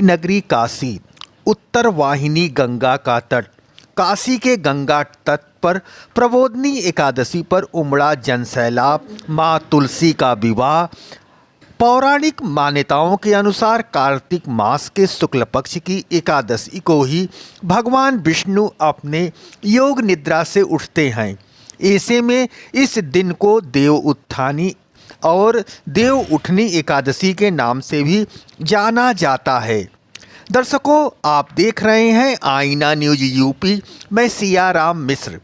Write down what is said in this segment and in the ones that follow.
नगरी काशी, उत्तर वाहिनी गंगा का तट। काशी के गंगा तट पर प्रबोधनी एकादशी पर उमड़ा जनसैलाब। माँ तुलसी का विवाह। पौराणिक मान्यताओं के अनुसार कार्तिक मास के शुक्ल पक्ष की एकादशी को ही भगवान विष्णु अपने योग निद्रा से उठते हैं। ऐसे में इस दिन को देव उत्थानी और देव उठनी एकादशी के नाम से भी जाना जाता है। दर्शकों, आप देख रहे हैं आईना न्यूज यूपी। मैं सियाराम मिश्र।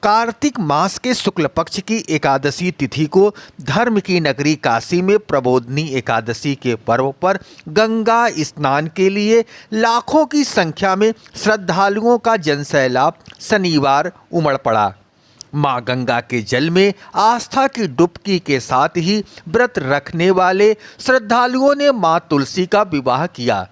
कार्तिक मास के शुक्ल पक्ष की एकादशी तिथि को धर्म की नगरी काशी में प्रबोधनी एकादशी के पर्व पर गंगा स्नान के लिए लाखों की संख्या में श्रद्धालुओं का जनसैलाब शनिवार उमड़ पड़ा। मां गंगा के जल में आस्था की डुबकी के साथ ही व्रत रखने वाले श्रद्धालुओं ने मां तुलसी का विवाह किया।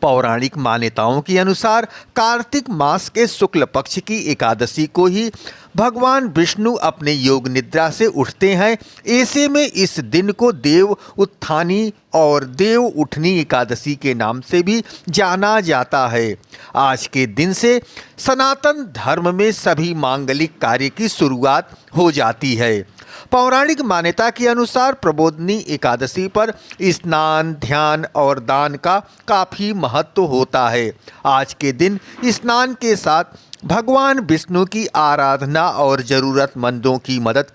पौराणिक मान्यताओं के अनुसार कार्तिक मास के शुक्ल पक्ष की एकादशी को ही भगवान विष्णु अपने योग निद्रा से उठते हैं। ऐसे में इस दिन को देव उत्थानी और देव उठनी एकादशी के नाम से भी जाना जाता है। आज के दिन से सनातन धर्म में सभी मांगलिक कार्य की शुरुआत हो जाती है। पौराणिक मान्यता के अनुसार प्रबोधनी एकादशी पर स्नान, ध्यान और दान का काफ़ी महत्व होता है। आज के दिन स्नान के साथ भगवान विष्णु की आराधना और ज़रूरतमंदों की मदद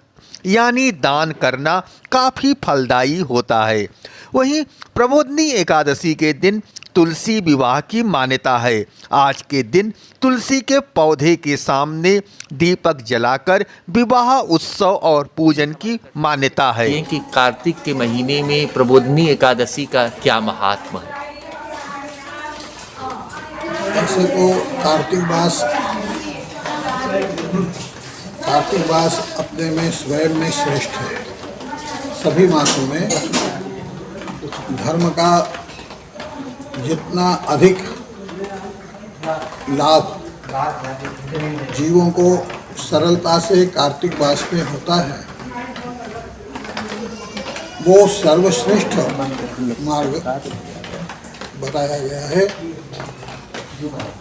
यानी दान करना काफ़ी फलदायी होता है। वहीं प्रबोधनी एकादशी के दिन तुलसी विवाह की मान्यता है। आज के दिन तुलसी के पौधे के सामने दीपक जलाकर विवाह उत्सव और पूजन की मान्यता है। कि कार्तिक के महीने में प्रबोधनी एकादशी का क्या महात्मा है? ऐसे तो कार्तिक मास अपने में स्वयं में श्रेष्ठ है। सभी मासों में धर्म का जितना अधिक लाभ जीवों को सरलता से कार्तिक मास में होता है, वो सर्वश्रेष्ठ मार्ग बताया गया है।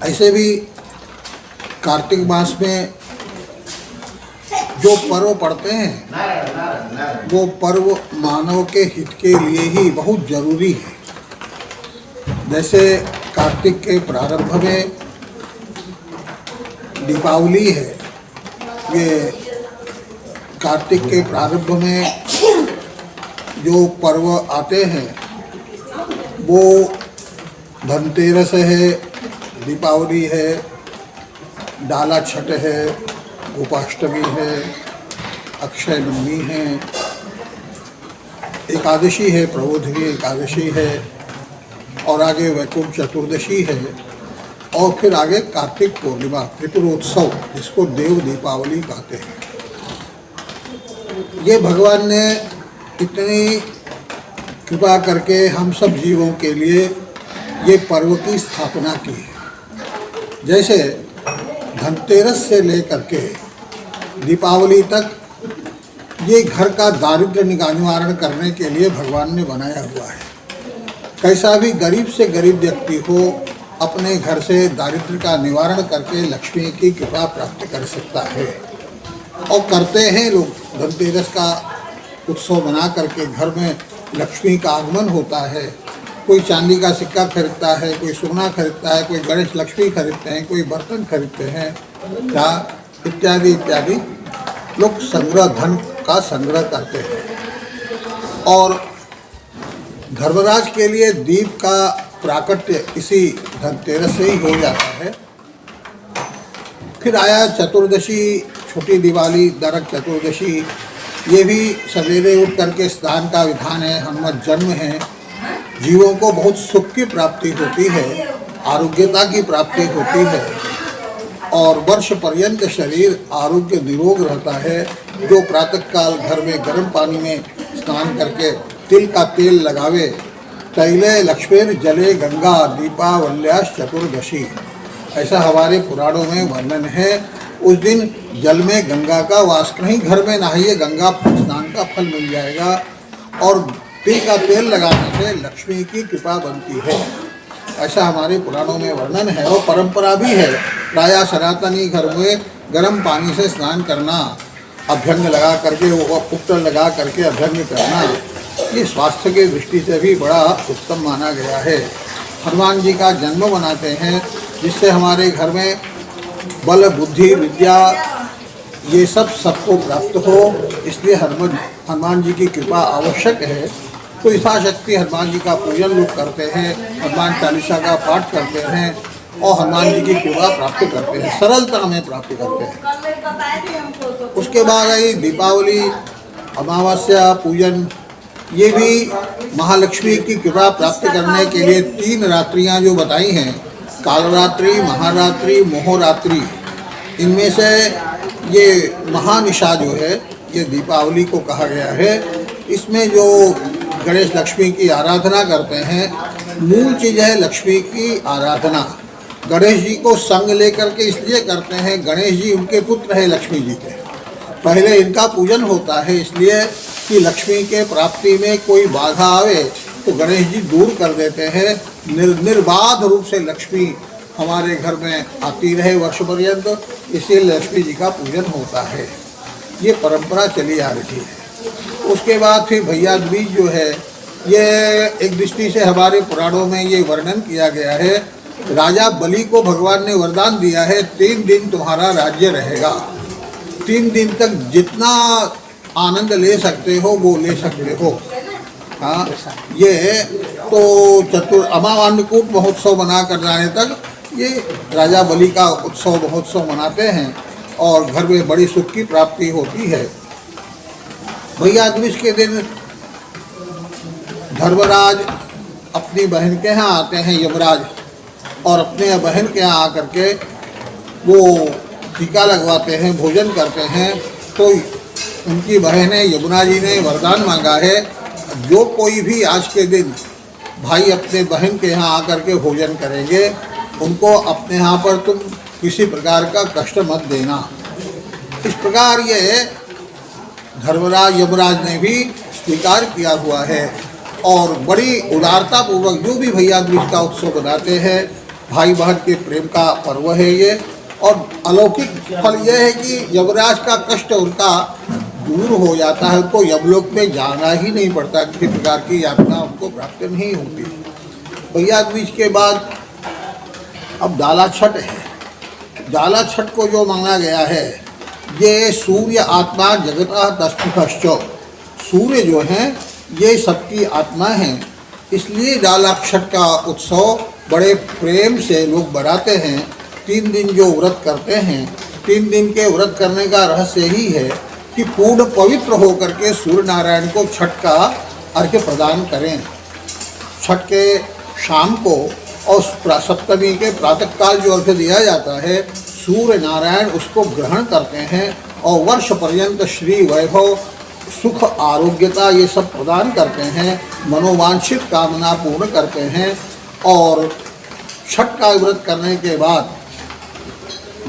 ऐसे भी कार्तिक मास में जो पर्व पड़ते हैं वो पर्व मानव के हित के लिए ही बहुत जरूरी है। जैसे कार्तिक के प्रारंभ में दीपावली है। ये कार्तिक के प्रारंभ में जो पर्व आते हैं वो धनतेरस है, दीपावली है, डाला छठ है, गोपाष्टमी है, अक्षय नवमी है, एकादशी है, प्रबोधनी एकादशी है, और आगे वैकुंठ चतुर्दशी है, और फिर आगे कार्तिक पूर्णिमा त्रिपुरोत्सव, जिसको देव दीपावली कहते हैं। ये भगवान ने इतनी कृपा करके हम सब जीवों के लिए ये पर्व की स्थापना की है। जैसे धनतेरस से लेकर के दीपावली तक ये घर का दारिद्र्य निवारण करने के लिए भगवान ने बनाया हुआ है। कैसा भी गरीब से गरीब व्यक्ति हो अपने घर से दारिद्र्य का निवारण करके लक्ष्मी की कृपा प्राप्त कर सकता है, और करते हैं लोग। धनतेरस का उत्सव बना करके घर में लक्ष्मी का आगमन होता है। कोई चांदी का सिक्का खरीदता है, कोई सोना खरीदता है, कोई गणेश लक्ष्मी खरीदते हैं, कोई बर्तन खरीदते हैं, या इत्यादि इत्यादि लोग संग्रह, धन का संग्रह करते हैं। और धर्मराज के लिए दीप का प्राकट्य इसी धनतेरस से ही हो जाता है। फिर आया चतुर्दशी, छोटी दिवाली, नरक चतुर्दशी। ये भी सवेरे उठ करके स्नान का विधान है, हनुमत जन्म है। जीवों को बहुत सुख की प्राप्ति होती है, आरोग्यता की प्राप्ति होती है, और वर्ष पर्यंत शरीर आरोग्य निरोग रहता है। जो प्रातःकाल घर में गर्म पानी में स्नान करके तिल का तेल लगावे, तैले लक्ष्मीर जले गंगा दीपावल्याश चतुर्दशी, ऐसा हमारे पुराणों में वर्णन है। उस दिन जल में गंगा का वास, नहीं घर में नहाइए, गंगा स्नान का फल मिल जाएगा। और तिल का तेल लगाने से लक्ष्मी की कृपा बनती है, ऐसा हमारे पुराणों में वर्णन है। और परंपरा भी है, प्रायः सनातनी घर में गर्म पानी से स्नान करना, अभ्यंग लगा करके, वो उपटर लगा करके अभ्यंग करना, ये स्वास्थ्य की दृष्टि से भी बड़ा उत्तम माना गया है। हनुमान जी का जन्म मनाते हैं, जिससे हमारे घर में बल, बुद्धि, विद्या ये सब सबको प्राप्त हो, इसलिए हनुमान जी की कृपा आवश्यक है। तो यथाशक्ति हनुमान जी का पूजन लोग करते हैं, हनुमान चालीसा का पाठ करते हैं और हनुमान जी की कृपा प्राप्त करते हैं, सरलता में प्राप्त करते हैं। उसके बाद आई दीपावली, अमावस्या पूजन, ये भी महालक्ष्मी की कृपा प्राप्त करने के लिए 3 रात्रियां जो बताई हैं, कालरात्रि, महारात्रि, मोहरात्रि, इनमें से ये महानिशा जो है ये दीपावली को कहा गया है। इसमें जो गणेश लक्ष्मी की आराधना करते हैं, मूल चीज़ है लक्ष्मी की आराधना। गणेश जी को संग लेकर के इसलिए करते हैं, गणेश जी उनके पुत्र हैं लक्ष्मी जी के, पहले इनका पूजन होता है, इसलिए कि लक्ष्मी के प्राप्ति में कोई बाधा आवे तो गणेश जी दूर कर देते हैं। निर्बाध रूप से लक्ष्मी हमारे घर में आती रहे वर्ष पर्यंत, इसलिए लक्ष्मी जी का पूजन होता है। ये परंपरा चली आ रही है। उसके बाद फिर भैया दूज जो है, ये एक दृष्टि से हमारे पुराणों में ये वर्णन किया गया है। राजा बलि को भगवान ने वरदान दिया है, 3 दिन तुम्हारा राज्य रहेगा, 3 दिन तक जितना आनंद ले सकते हो वो ले सकते हो। हाँ, ये तो अमावान्नकूट महोत्सव मना कर जाने तक ये राजा बलि का उत्सव महोत्सव मनाते हैं और घर में बड़ी सुख की प्राप्ति होती है। भैया दूज के दिन धर्मराज अपनी बहन के यहाँ आते हैं, यमराज, और अपने बहन के यहाँ आकर के वो टीका लगवाते हैं, भोजन करते हैं। तो उनकी बहन यमुना जी ने वरदान मांगा है, जो कोई भी आज के दिन भाई अपने बहन के यहाँ आकर के भोजन करेंगे, उनको अपने यहाँ पर तुम किसी प्रकार का कष्ट मत देना। इस प्रकार ये धर्मराज यमराज ने भी स्वीकार किया हुआ है और बड़ी उदारता पूर्वक जो भी भैया दूज का उत्सव बनाते हैं, भाई बहन के प्रेम का पर्व है ये। और अलौकिक फल यह है कि यमराज का कष्ट उनका दूर हो जाता है, उनको यमलोक में जाना ही नहीं पड़ता, किसी प्रकार की यातना उनको प्राप्त नहीं होती। भैया दूज के बाद अब डाला छठ है। डाला छठ को जो माना गया है, ये सूर्य आत्मा जगता तस्थुश्च, सूर्य जो हैं ये सबकी आत्मा हैं, इसलिए डाला छठ का उत्सव बड़े प्रेम से लोग बढ़ाते हैं। 3 दिन जो व्रत करते हैं, 3 दिन के व्रत करने का रहस्य ही है कि पूर्ण पवित्र होकर के सूर्य नारायण को छठ का अर्घ्य प्रदान करें। छठ के शाम को और सप्तमी के प्रातःकाल जो अर्घ्य दिया जाता है, सूर्य नारायण उसको ग्रहण करते हैं और वर्ष पर्यंत श्री वैभव, सुख, आरोग्यता ये सब प्रदान करते हैं, मनोवांछित कामना पूर्ण करते हैं। और छठ का व्रत करने के बाद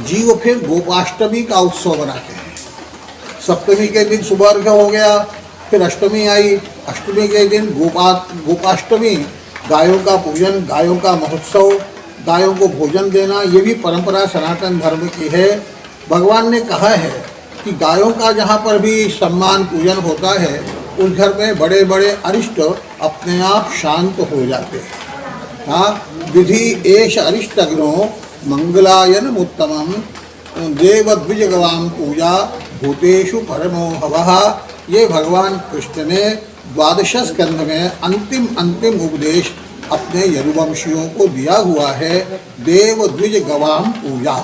जीव फिर गोपाष्टमी का उत्सव मनाते हैं। सप्तमी के दिन सुबह अर्घ्य हो गया, फिर अष्टमी आई, अष्टमी के दिन गोपाष्टमी, गायों का पूजन, गायों का महोत्सव, गायों को भोजन देना, ये भी परंपरा सनातन धर्म की है। भगवान ने कहा है कि गायों का जहाँ पर भी सम्मान पूजन होता है, उस घर में बड़े बड़े अरिष्ट अपने आप शांत हो जाते हैं। हाँ, विधि एष अरिष्टग्नो मंगलायन उत्तमम देवद्विज गवाम पूजा भूतेषु परमो हवः। ये भगवान कृष्ण ने 12 स्कंध में अंतिम उपदेश अपने यदुवंशियों को दिया हुआ है। देव द्विज गवाम पूजा,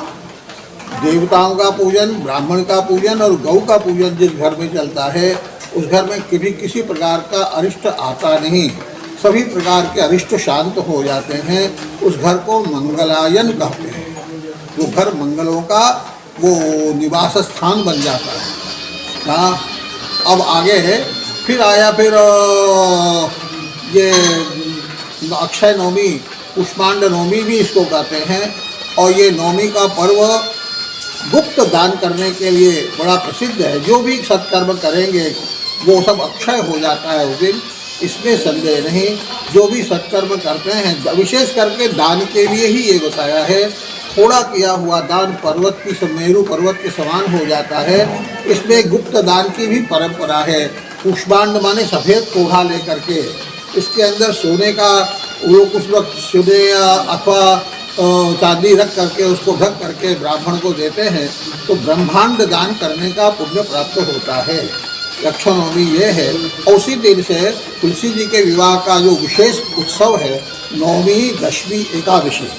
देवताओं का पूजन, ब्राह्मण का पूजन और गौ का पूजन जिस घर में चलता है, उस घर में कभी किसी प्रकार का अरिष्ट आता नहीं, सभी प्रकार के अरिष्ट शांत हो जाते हैं। उस घर को मंगलायन कहते हैं। वो घर मंगलों का वो निवास स्थान बन जाता है। हाँ, अब आगे फिर आया ये अक्षय नवमी, कुष्मांड नवमी भी इसको कहते हैं। और ये नवमी का पर्व गुप्त दान करने के लिए बड़ा प्रसिद्ध है। जो भी सत्कर्म करेंगे वो सब अक्षय हो जाता है उस दिन। इसमें संदेह नहीं। जो भी सत्कर्म करते हैं, विशेष करके दान के लिए ही ये बताया है। थोड़ा किया हुआ दान पर्वत की मेरू पर्वत के समान हो जाता है। इसमें गुप्त दान की भी परंपरा है। पुष्पांड माने सफ़ेद कोढ़ा लेकर के इसके अंदर सोने का वो कुछ वक्त सोने अथवा चांदी रख करके उसको ढक करके ब्राह्मण को देते हैं, तो ब्रह्मांड दान करने का पुण्य प्राप्त होता है। यक्षनवमी ये है। और उसी दिन से तुलसी जी के विवाह का जो विशेष उत्सव है, नवमी, दशमी, एकादशी,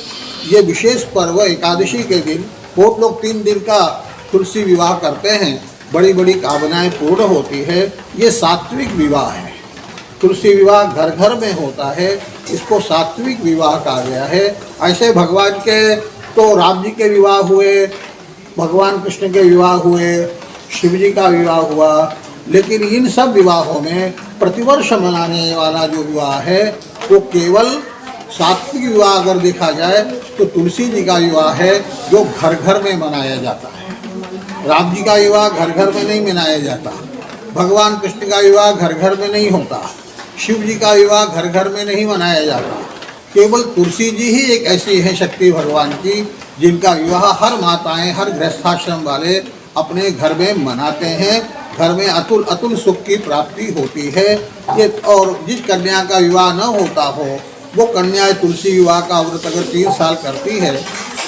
ये विशेष पर्व एकादशी के दिन बहुत लोग 3 दिन का तुलसी विवाह करते हैं, बड़ी बड़ी कामनाएं पूर्ण होती है। ये सात्विक विवाह है। तुलसी विवाह घर घर में होता है, इसको सात्विक विवाह कहा गया है। ऐसे भगवान के तो राम जी के विवाह हुए, भगवान कृष्ण के विवाह हुए, शिव जी का विवाह हुआ, लेकिन इन सब विवाहों में प्रतिवर्ष मनाने वाला जो विवाह है वो केवल सात्विक विवाह अगर देखा जाए तो तुलसी जी का विवाह है, जो घर घर में मनाया जाता है। राम जी का विवाह घर घर में नहीं मनाया जाता, भगवान कृष्ण का विवाह घर घर में नहीं होता, शिव जी का विवाह घर घर में नहीं मनाया जाता। केवल तुलसी जी ही एक ऐसी है शक्ति भगवान की, जिनका विवाह हर माताएं, हर गृहस्थाश्रम वाले अपने घर में मनाते हैं। घर में अतुल अतुल सुख की प्राप्ति होती है। ये और जिस कन्या का विवाह न होता हो, वो कन्या तुलसी विवाह का व्रत अगर 3 साल करती है,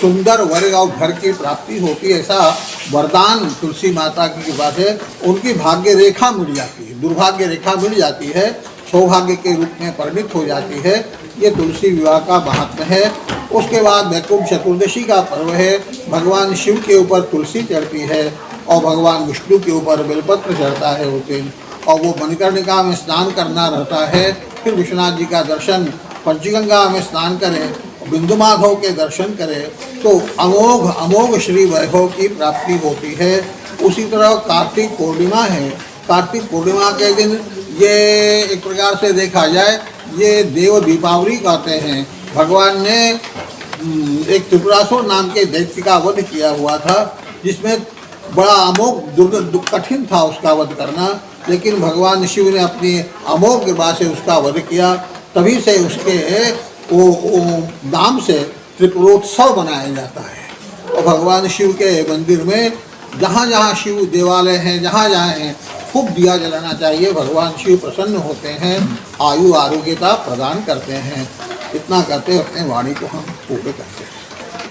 सुंदर वर्ग और घर की प्राप्ति होती है। ऐसा वरदान तुलसी माता की कृपा से उनकी भाग्य रेखा मिट जाती है, दुर्भाग्य रेखा मिट जाती है, सौभाग्य के रूप में परिणित हो जाती है। ये तुलसी विवाह का महात्म्य है। उसके बाद वैकुंठ चतुर्दशी का पर्व है। भगवान शिव के ऊपर तुलसी चढ़ती है और भगवान विष्णु के ऊपर बेलपत्र चढ़ता है उस दिन, और वो मणिकर्णिका में स्नान करना रहता है। फिर विश्वनाथ जी का दर्शन, पंचगंगा में स्नान करें, बिंदु माधव के दर्शन करें, तो अमोघ अमोघ श्री वैभव की प्राप्ति होती है। उसी तरह कार्तिक पूर्णिमा है। कार्तिक पूर्णिमा के दिन ये एक प्रकार से देखा जाए, ये देव दीपावली कहते हैं। भगवान ने एक त्रिपुरासुर नाम के दैत्य का वध किया हुआ था, जिसमें बड़ा अमोघ कठिन था उसका वध करना, लेकिन भगवान शिव ने अपनी अमोघ कृपा से उसका वध किया। तभी से उसके वो नाम से त्रिपुरोत्सव मनाया जाता है। और भगवान शिव के मंदिर में जहाँ जहाँ शिव देवालय हैं, जहाँ जहाँ हैं, खूब दिया जलाना चाहिए। भगवान शिव प्रसन्न होते हैं, आयु आरोग्यता प्रदान करते हैं। इतना करते अपने वाणी को हम पूर्ण करते हैं।